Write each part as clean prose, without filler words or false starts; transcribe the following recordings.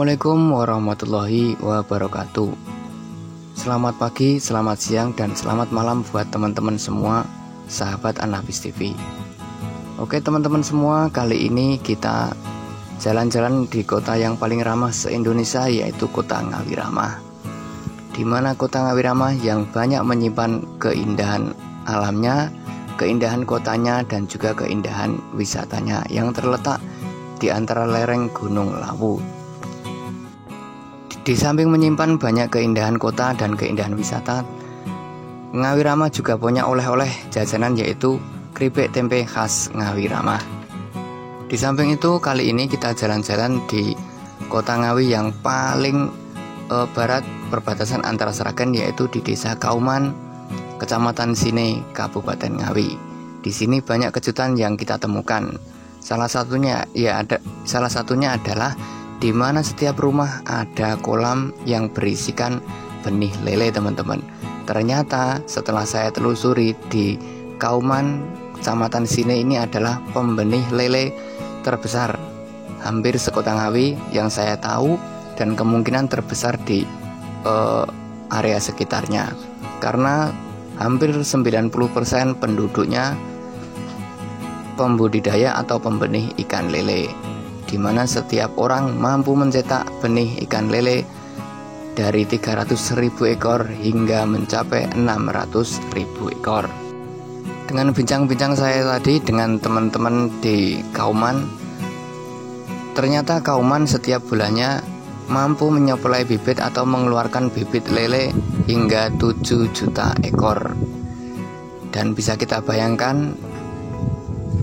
Assalamualaikum warahmatullahi wabarakatuh. Selamat pagi, selamat siang, dan selamat malam buat teman-teman semua sahabat Anabis TV. Oke teman-teman semua, kali ini kita jalan-jalan di kota yang paling ramah se-Indonesia, yaitu kota Ngawiramah. Dimana kota Ngawiramah yang banyak menyimpan keindahan alamnya, keindahan kotanya, dan juga keindahan wisatanya yang terletak di antara lereng Gunung Lawu. Di samping menyimpan banyak keindahan kota dan keindahan wisata, Ngawiramah juga punya oleh-oleh jajanan, yaitu keripik tempe khas Ngawiramah. Di samping itu, kali ini kita jalan-jalan di kota Ngawi yang paling barat perbatasan antara Sragen, yaitu di Desa Kauman, Kecamatan Sine, Kabupaten Ngawi. Di sini banyak kejutan yang kita temukan. Salah satunya adalah di mana setiap rumah ada kolam yang berisikan benih lele, teman-teman. Ternyata setelah saya telusuri, di Kauman, Kecamatan Sine ini adalah pembenih lele terbesar hampir sekota Ngawi yang saya tahu, dan kemungkinan terbesar di area sekitarnya, karena hampir 90% penduduknya pembudidaya atau pembenih ikan lele, di mana setiap orang mampu mencetak benih ikan lele dari 300.000 ekor hingga mencapai 600.000 ekor. Dengan bincang-bincang saya tadi dengan teman-teman di Kauman, ternyata Kauman setiap bulannya mampu menyuplai bibit atau mengeluarkan bibit lele hingga 7 juta ekor. Dan bisa kita bayangkan,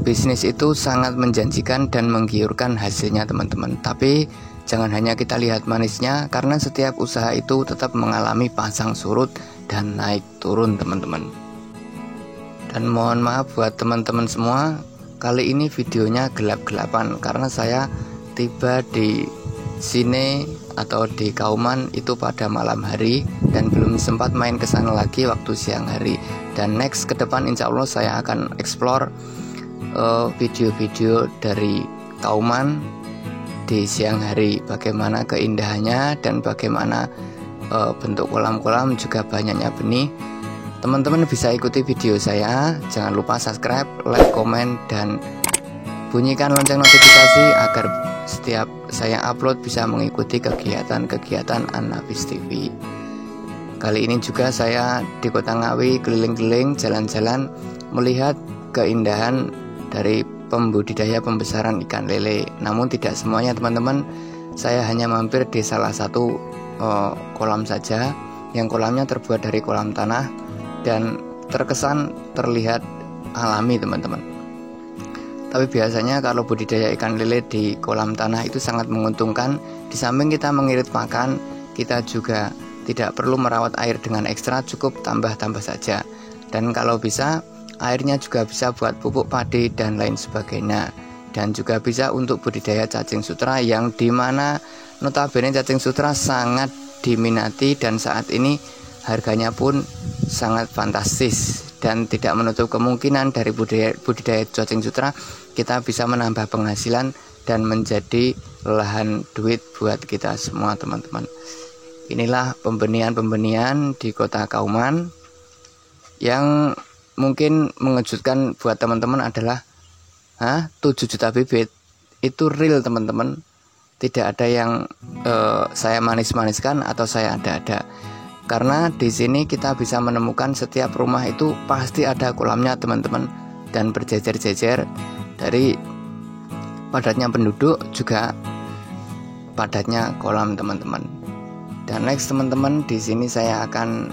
bisnis itu sangat menjanjikan dan menggiurkan hasilnya, teman-teman. Tapi jangan hanya kita lihat manisnya, karena setiap usaha itu tetap mengalami pasang surut dan naik turun, teman-teman. Dan mohon maaf buat teman-teman semua, kali ini videonya gelap-gelapan karena saya tiba di sini atau di Kauman itu pada malam hari dan belum sempat main ke sana lagi waktu siang hari. Dan next ke depan insya Allah saya akan explore video-video dari Kauman di siang hari, bagaimana keindahannya dan bagaimana bentuk kolam-kolam, juga banyaknya benih. Teman-teman bisa ikuti video saya, jangan lupa subscribe, like, komen, dan bunyikan lonceng notifikasi agar setiap saya upload bisa mengikuti kegiatan-kegiatan Anabis TV. Kali ini juga saya di kota Ngawi keliling-keliling, jalan-jalan, melihat keindahan dari pembudidaya pembesaran ikan lele. Namun tidak semuanya, teman-teman. Saya hanya mampir di salah satu kolam saja, yang kolamnya terbuat dari kolam tanah dan terkesan terlihat alami, teman-teman. Tapi biasanya kalau budidaya ikan lele di kolam tanah itu sangat menguntungkan. Di samping kita mengirit pakan, kita juga tidak perlu merawat air dengan ekstra, cukup tambah-tambah saja. Dan kalau bisa, airnya juga bisa buat pupuk padi dan lain sebagainya. Dan juga bisa untuk budidaya cacing sutra, yang dimana notabene cacing sutra sangat diminati dan saat ini harganya pun sangat fantastis. Dan tidak menutup kemungkinan dari budidaya cacing sutra kita bisa menambah penghasilan dan menjadi lahan duit buat kita semua, teman-teman. Inilah pembenihan-pembenihan di kota Kauman yang mungkin mengejutkan buat teman-teman adalah 7 juta bibit. Itu real, teman-teman. Tidak ada yang saya manis-maniskan atau saya ada-ada. Karena di sini kita bisa menemukan setiap rumah itu pasti ada kolamnya, teman-teman, dan berjejer-jejer. Dari padatnya penduduk juga padatnya kolam, teman-teman. Dan next, teman-teman, di sini saya akan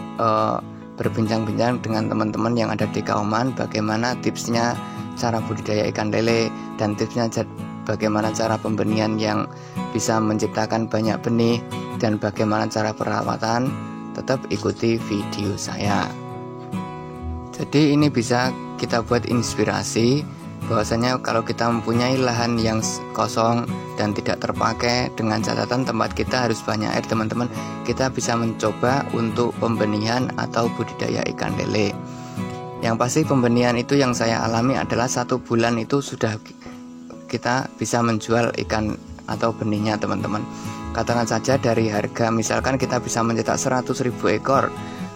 berbincang-bincang dengan teman-teman yang ada di Kauman, bagaimana tipsnya cara budidaya ikan lele, dan tipsnya bagaimana cara pembenihan yang bisa menciptakan banyak benih, dan bagaimana cara perawatan. Tetap ikuti video saya. Jadi ini bisa kita buat inspirasi bahwasanya kalau kita mempunyai lahan yang kosong dan tidak terpakai, dengan catatan tempat kita harus banyak air, teman-teman, kita bisa mencoba untuk pembenihan atau budidaya ikan lele. Yang pasti pembenihan itu yang saya alami adalah 1 bulan itu sudah kita bisa menjual ikan atau benihnya, teman-teman. Katakan saja dari harga, misalkan kita bisa mencetak 100.000 ekor.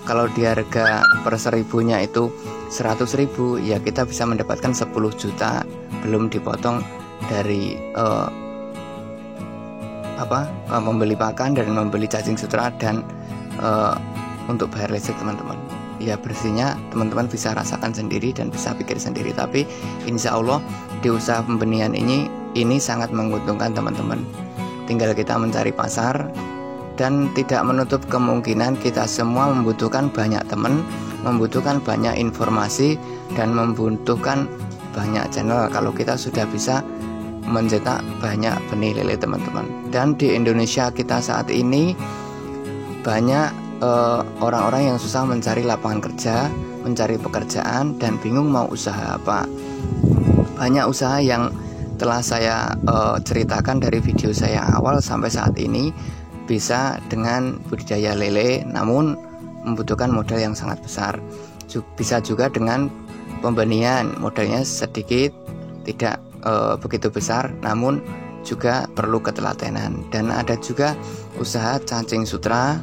Kalau di harga per 1000-nya itu 100.000, ya kita bisa mendapatkan 10 juta, belum dipotong dari membeli pakan dan membeli cacing sutra dan untuk bayar listrik teman-teman. Ya bersihnya teman-teman bisa rasakan sendiri dan bisa pikir sendiri. Tapi insya Allah di usaha pembenihan ini sangat menguntungkan teman-teman. Tinggal kita mencari pasar, dan tidak menutup kemungkinan kita semua membutuhkan banyak teman, membutuhkan banyak informasi, dan membutuhkan banyak channel kalau kita sudah bisa mencetak banyak benih lele teman-teman. Dan di Indonesia kita saat ini banyak orang-orang yang susah mencari lapangan kerja, mencari pekerjaan, dan bingung mau usaha apa. Banyak usaha yang telah saya ceritakan dari video saya awal sampai saat ini bisa dengan budidaya lele, namun membutuhkan modal yang sangat besar. Bisa juga dengan pembenihan, modalnya sedikit, tidak begitu besar, namun juga perlu ketelatenan. Dan ada juga usaha cacing sutra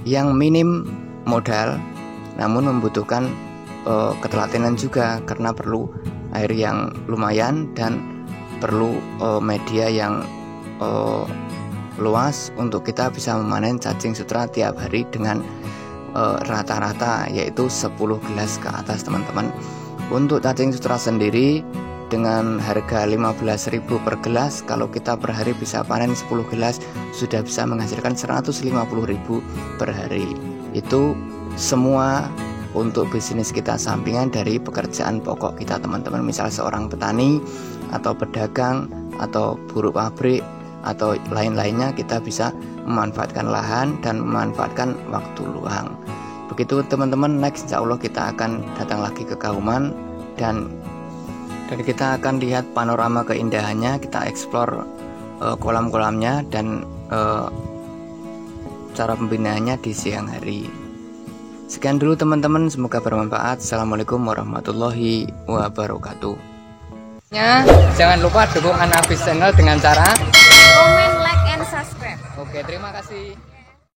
yang minim modal, namun membutuhkan ketelatenan juga, karena perlu air yang lumayan dan perlu media yang luas untuk kita bisa memanen cacing sutra tiap hari dengan rata-rata yaitu 10 gelas ke atas teman-teman. Untuk cacing sutra sendiri dengan harga 15.000 per gelas, kalau kita per hari bisa panen 10 gelas sudah bisa menghasilkan 150.000 per hari. Itu semua untuk bisnis kita sampingan dari pekerjaan pokok kita teman-teman. Misal seorang petani atau pedagang atau buruh pabrik atau lain-lainnya, kita bisa memanfaatkan lahan dan memanfaatkan waktu luang. Begitu teman-teman. Next insya Allah kita akan datang lagi ke Kauman dan kita akan lihat panorama keindahannya, kita explore kolam-kolamnya dan cara pembinaannya di siang hari. Sekian dulu teman-teman, semoga bermanfaat. Assalamualaikum warahmatullahi wabarakatuh. Jangan lupa dukung Anafis Channel dengan cara komen, like, and subscribe. Oke, terima kasih.